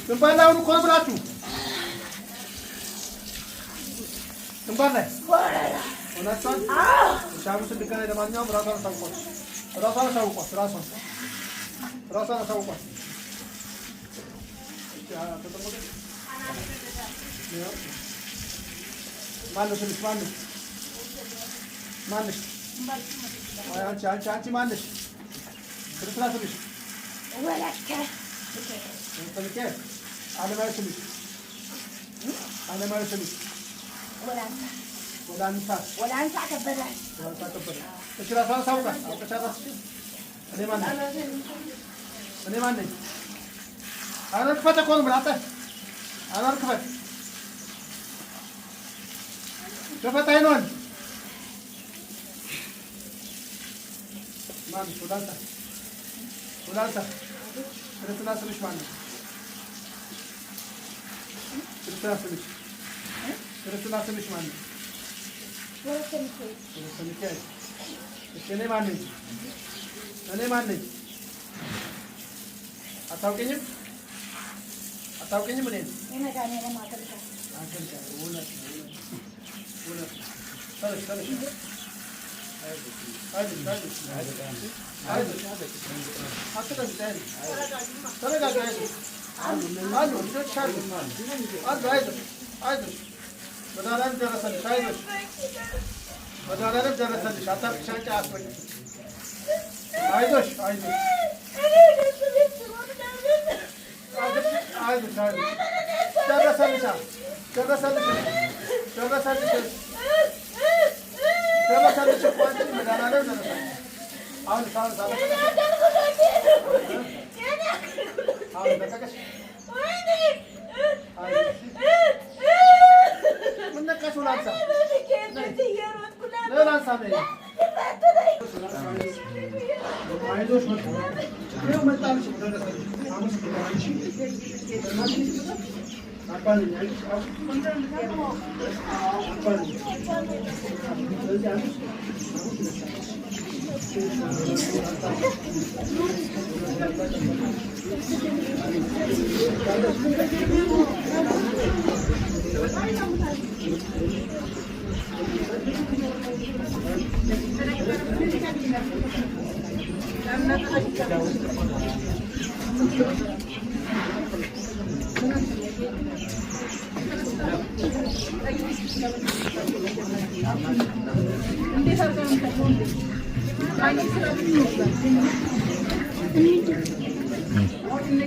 ግንባር እኮ ነው ብላችሁ ግንባር ላይ ሆናችኋል። ሻሙስ እንድገናኝ ለማንኛውም ራሷን አሳውቋት። ማነሽ ስምሽ? ማነሽ? አንቺ ማነሽ? ክርስትና ስምሽ? አለማየሁ ስምሽ? ወላንሳ ከበደ። እሺ ራሷን አሳውቃት። አውቀሻት? እኔ ማን ነኝ? አናር ክፈት እኮ ነው የምልህ። አንተ አናር ክፈት አይኗን። ማነሽ? ወላንሳ ክርስትና ስምሽ ማን ነው? ክርስትና ስምሽ ማን ነው? እኔ ማን ነኝ? አታውቂኝም? እኔን መድኃኒዓለም ደረሰልሽ። አታልቅሽ፣ አያስፈልግም። አይዞሽ ደረሰልሽ። እኮ አንቺ መድኃኒዓለም ደረሰልሽ። አሁን ለቀቀሽ። ምን ነካሽ? ላንሳ አይዞሽ መጣልሽ። እንዴት